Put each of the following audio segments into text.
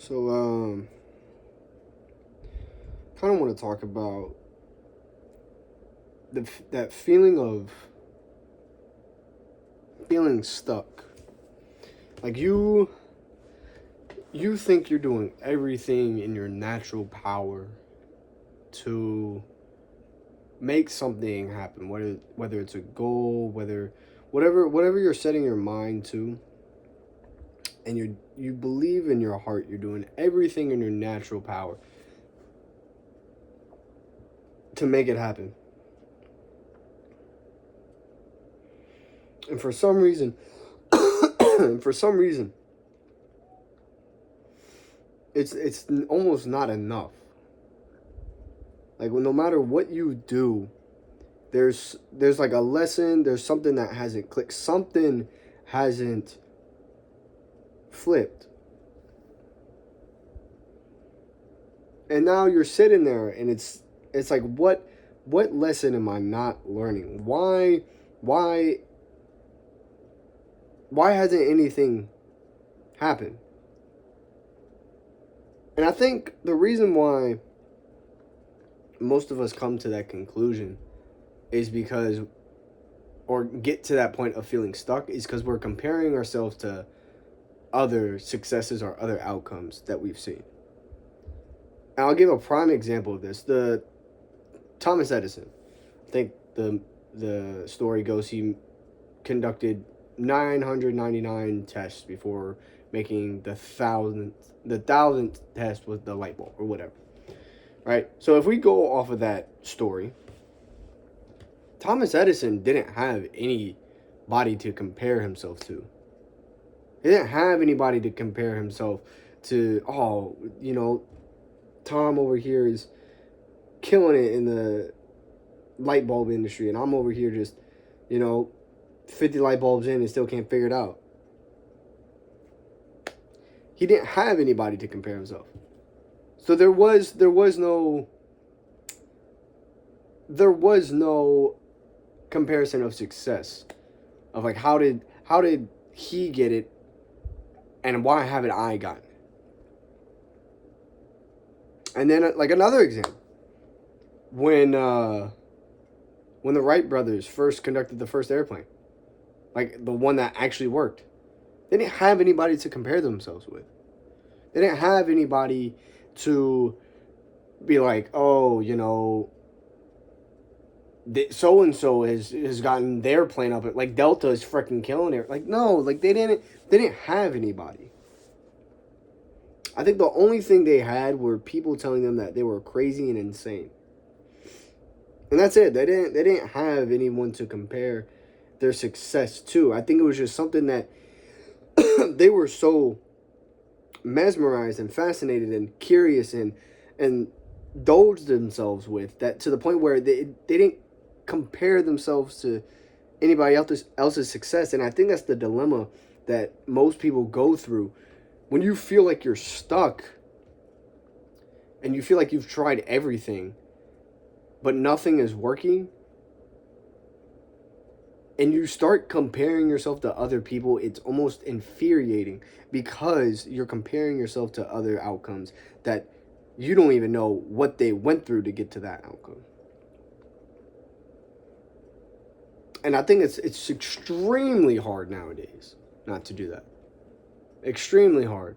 So, kind of want to talk about that feeling of feeling stuck. Like you think you're doing everything in your natural power to make something happen, whether it's a goal, whatever you're setting your mind to, and you believe in your heart you're doing everything in your natural power to make it happen. And for some reason, for some reason, it's almost not enough. Like, no matter what you do, there's like a lesson. There's something that hasn't clicked. Something hasn't flipped. And now you're sitting there, and it's like, what lesson am I not learning? Why hasn't anything happened? And I think the reason why most of us come to that conclusion is because, or get to that point of feeling stuck, is because we're comparing ourselves to other successes or other outcomes that we've seen. And I'll give a prime example of this. The Thomas Edison. I think the story goes he conducted 999 tests before making the thousandth test with the light bulb or whatever. Right? So if we go off of that story, Thomas Edison didn't have anybody to compare himself to. He didn't have anybody to compare himself to. Oh, Tom over here is killing it in the light bulb industry, and I'm over here just, 50 light bulbs in and still can't figure it out. He didn't have anybody to compare himself. So there was no comparison of success, of like how did he get it and why haven't I gotten it? And then like another example, when the Wright brothers first conducted the first airplane, like the one that actually worked, they didn't have anybody to compare themselves with. They didn't have anybody to be like, oh, so and so has gotten their plane up. Like Delta is freaking killing it. Like, no, like they didn't have anybody. I think the only thing they had were people telling them that they were crazy and insane. And that's it. They didn't have anyone to compare their success to. I think it was just something that they were so mesmerized and fascinated and curious and indulged themselves with, that to the point where they didn't compare themselves to anybody else's success. And I think that's the dilemma that most people go through when you feel like you're stuck and you feel like you've tried everything but nothing is working, and you start comparing yourself to other people. It's almost infuriating because you're comparing yourself to other outcomes that you don't even know what they went through to get to that outcome. And I think it's extremely hard nowadays not to do that. Extremely hard.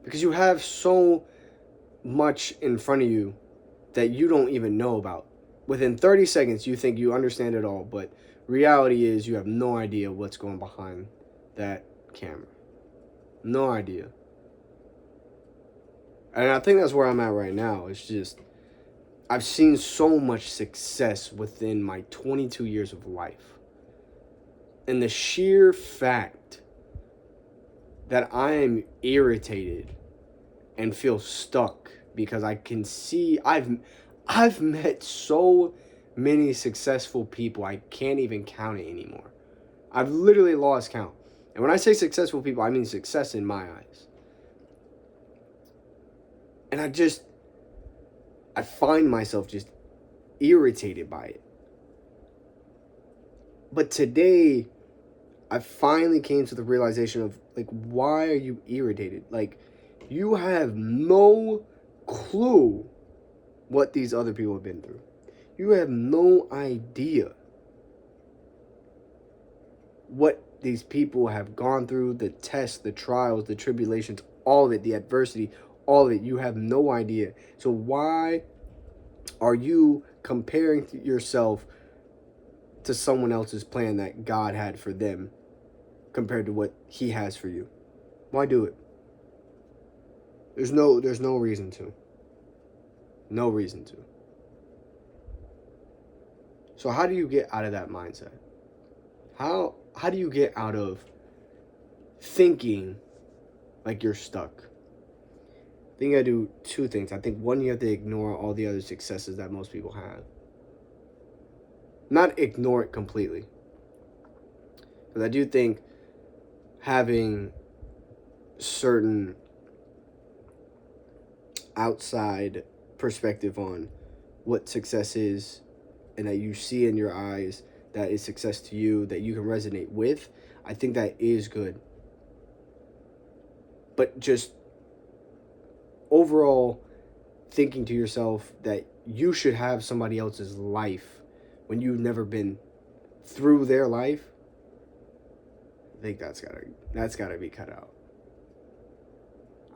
Because you have so much in front of you that you don't even know about. Within 30 seconds, you think you understand it all, but reality is you have no idea what's going behind that camera. No idea. And I think that's where I'm at right now. It's just, I've seen so much success within my 22 years of life. And the sheer fact that I am irritated and feel stuck because I can see I've met so many successful people, I can't even count it anymore. I've literally lost count. And when I say successful people, I mean success in my eyes. And I find myself just irritated by it. But today, I finally came to the realization of, like, why are you irritated? Like, you have no clue what these other people have been through. You have no idea what these people have gone through, the tests, the trials, the tribulations, all of it, the adversity, all of it. You have no idea. So why are you comparing yourself to someone else's plan that God had for them compared to what he has for you? Why do it? There's no reason to. No reason to. So how do you get out of that mindset? How do you get out of thinking like you're stuck? I think I do two things. I think one, you have to ignore all the other successes that most people have. Not ignore it completely. Because I do think having certain outside perspective on what success is and that you see in your eyes that is success to you, that you can resonate with, I think that is good. But just overall thinking to yourself that you should have somebody else's life when you've never been through their life, I think that's gotta be cut out.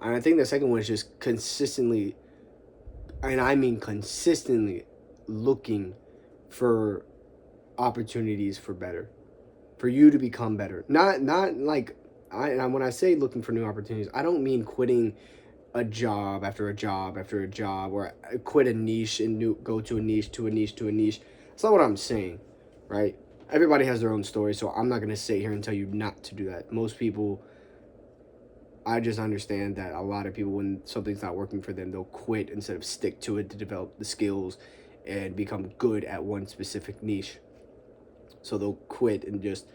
And I think the second one is just consistently, and I mean consistently, looking for opportunities for better, for you to become better. Not like when I say looking for new opportunities, I don't mean quitting a job after a job after a job, or quit a niche and go to a niche to a niche to a niche. That's not what I'm saying, right? Everybody has their own story, so I'm not going to sit here and tell you not to do that. Most people, I just understand that a lot of people, when something's not working for them, they'll quit instead of stick to it to develop the skills and become good at one specific niche. So they'll quit and just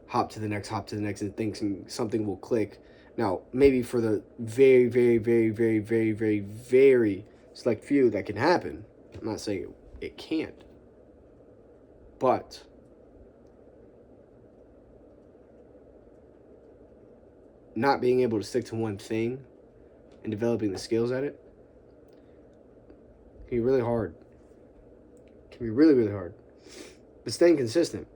hop to the next, and thinking something will click. Now, maybe for the very, very, very, very, very, very, very select few that can happen. I'm not saying it can't. But not being able to stick to one thing and developing the skills at it can be really hard. It can be really, really hard. But staying consistent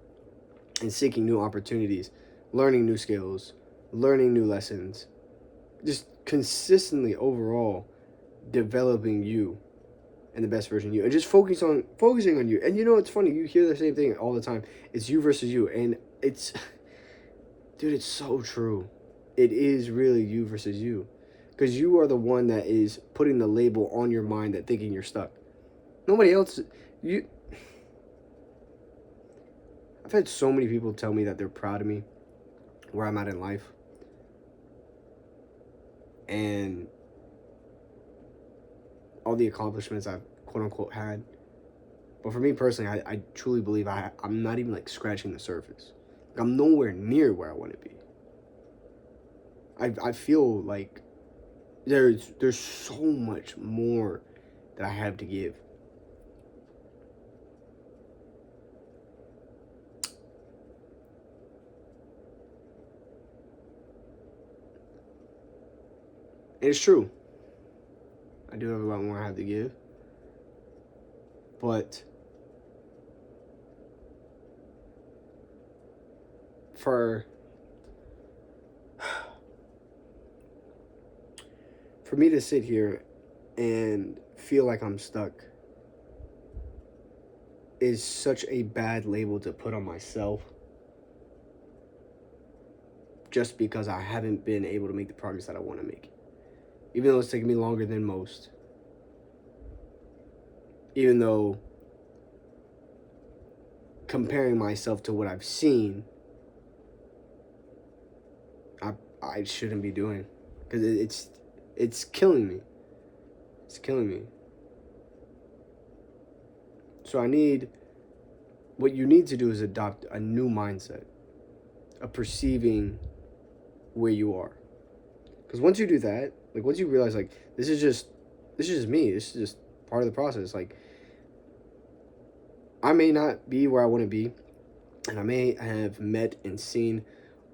and seeking new opportunities, learning new skills, learning new lessons, just consistently overall developing you and the best version of you, and just focusing on you. And you know, it's funny, you hear the same thing all the time. It's you versus you, and it's dude, it's so true. It is really you versus you, because you are the one that is putting the label on your mind that thinking you're stuck. Nobody else. I've had so many people tell me that they're proud of me, where I'm at in life, and all the accomplishments I've quote unquote had. But for me personally, I truly believe I'm not even like scratching the surface. Like, I'm nowhere near where I want to be. I feel like there's so much more that I have to give. And it's true. I do have a lot more I have to give. But for me to sit here and feel like I'm stuck is such a bad label to put on myself, just because I haven't been able to make the progress that I want to make. Even though it's taken me longer than most. Even though comparing myself to what I've seen, I shouldn't be doing. Because it's killing me. It's killing me. So what you need to do is adopt a new mindset of perceiving where you are. Because once you do that, like once you realize like this is just me, this is just part of the process. Like, I may not be where I want to be, and I may have met and seen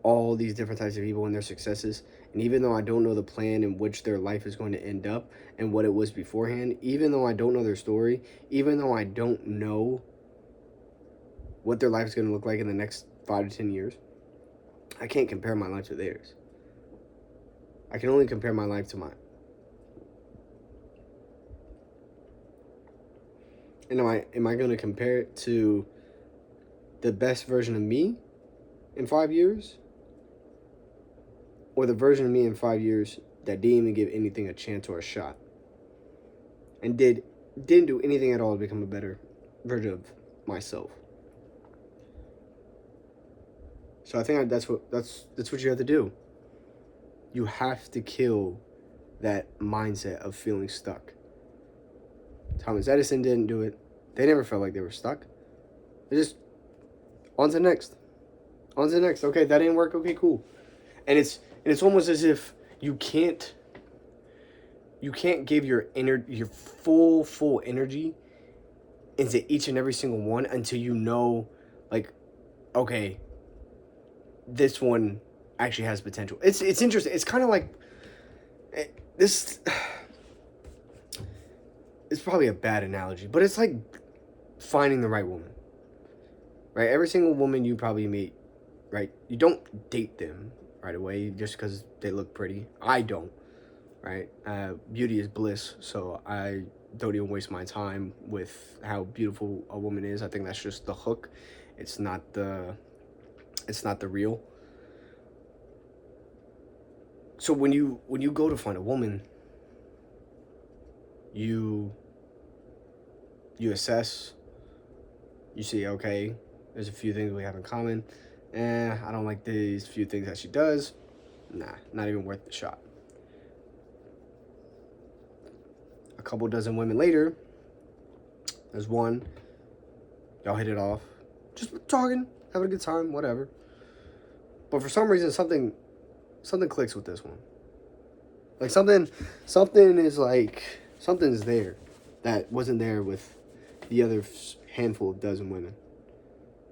all these different types of people and their successes. And even though I don't know the plan in which their life is going to end up and what it was beforehand, even though I don't know their story, even though I don't know what their life is going to look like in the next 5 to 10 years, I can't compare my life to theirs. I can only compare my life to mine. And am I going to compare it to the best version of me in 5 years? Or the version of me in 5 years that didn't even give anything a chance or a shot? And didn't do anything at all to become a better version of myself. So I think that's what you have to do. You have to kill that mindset of feeling stuck. Thomas Edison didn't do it. They never felt like they were stuck. They just on to the next. On to the next. Okay, that didn't work. Okay, cool. And it's almost as if you can't give your full energy into each and every single one until you know, like, okay, this one actually has potential. It's interesting. It's kind of like this. It's probably a bad analogy, but it's like finding the right woman, right? Every single woman you probably meet, right? You don't date them right away just because they look pretty. I don't, right? Beauty is bliss, so I don't even waste my time with how beautiful a woman is. I think that's just the hook. It's not the real. So when you go to find a woman, you assess, you see, okay, there's a few things we have in common. I don't like these few things that she does. Nah, not even worth the shot. A couple dozen women later, there's one, y'all hit it off, just talking, having a good time, whatever. But for some reason, something clicks with this one. Like something is like, something's there that wasn't there with the other handful of dozen women.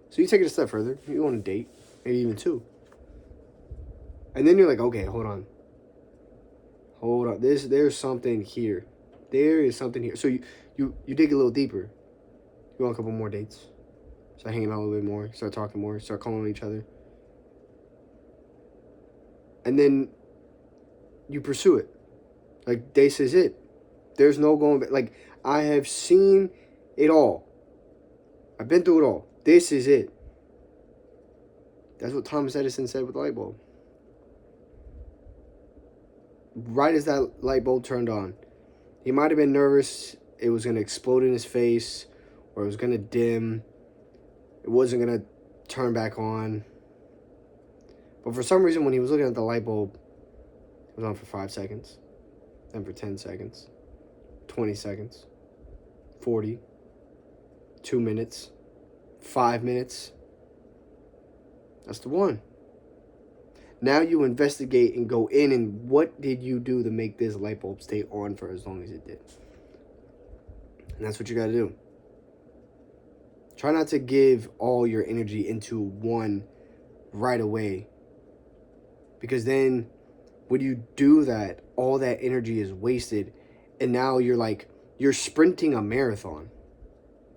So you take it a step further. You want to date, maybe even 2. And then you're like, okay, hold on. There's something here. There is something here. So you dig a little deeper. You want a couple more dates. Start hanging out a little bit more. Start talking more. Start calling each other. And then you pursue it. Like, this is it. There's no going back. Like, I have seen it all. I've been through it all. This is it. That's what Thomas Edison said with the light bulb. Right as that light bulb turned on, he might have been nervous it was going to explode in his face, or it was going to dim. It wasn't going to turn back on. But for some reason, when he was looking at the light bulb, it was on for 5 seconds, then for 10 seconds, 20 seconds, 40, 2 minutes, 5 minutes. That's the one. Now you investigate and go in, and what did you do to make this light bulb stay on for as long as it did? And that's what you got to do. Try not to give all your energy into one right away. Because then when you do that, all that energy is wasted. And now you're sprinting a marathon.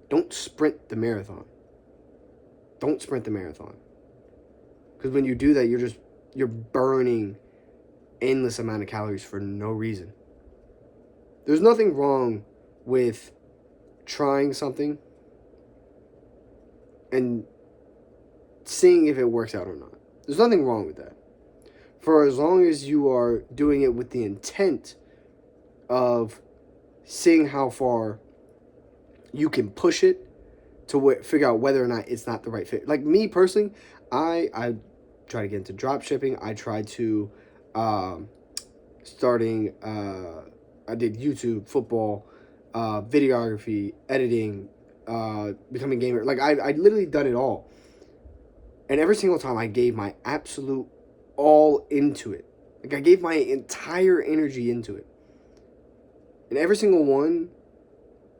Don't sprint the marathon. Don't sprint the marathon. Because when you do that, you're burning endless amount of calories for no reason. There's nothing wrong with trying something and seeing if it works out or not. There's nothing wrong with that. For as long as you are doing it with the intent of seeing how far you can push it to figure out whether or not it's not the right fit. Like me personally, I try to get into drop shipping. I tried to I did YouTube, football, videography, editing, becoming a gamer. Like I literally done it all. And every single time I gave my absolute all into it. Like I gave my entire energy into it. And every single one,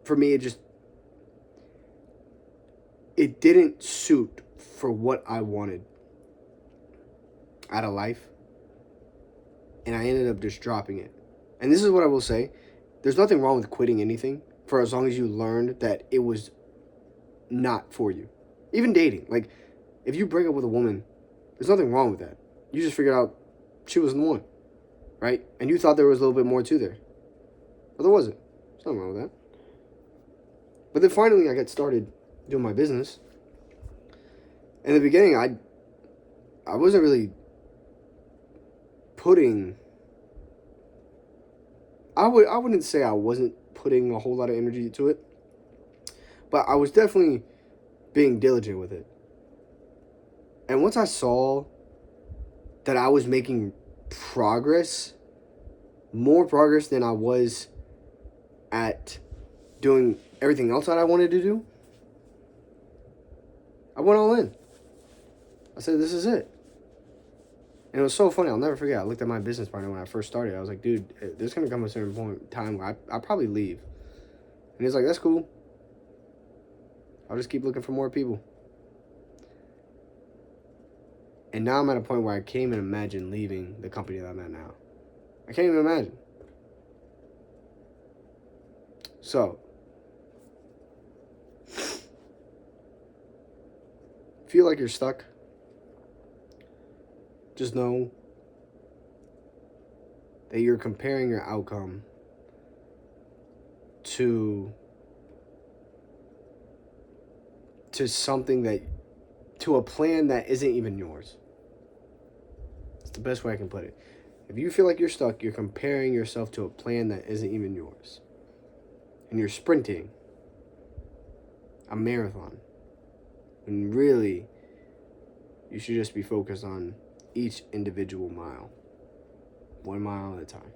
for me, it didn't suit for what I wanted. out of life, and I ended up just dropping it. And this is what I will say. There's nothing wrong with quitting anything for as long as you learned that it was not for you. Even dating. Like, if you break up with a woman, there's nothing wrong with that. You just figured out she wasn't the one, right? And you thought there was a little bit more to there. But there wasn't. There's nothing wrong with that. But then finally I got started doing my business. In the beginning, I wasn't really putting... I wouldn't say I wasn't putting a whole lot of energy to it, but I was definitely being diligent with it. And once I saw that I was making progress, more progress than I was at doing everything else that I wanted to do, I went all in. I said, this is it. And it was so funny. I'll never forget. I looked at my business partner when I first started. I was like, dude, there's going to come a certain point in time where I'll probably leave. And he's like, that's cool. I'll just keep looking for more people. And now I'm at a point where I can't even imagine leaving the company that I'm at now. I can't even imagine. So, feel like you're stuck, just know that you're comparing your outcome to something to a plan that isn't even yours. It's the best way I can put it. If you feel like you're stuck, you're comparing yourself to a plan that isn't even yours. And you're sprinting a marathon. And really, you should just be focused on each individual mile. 1 mile at a time.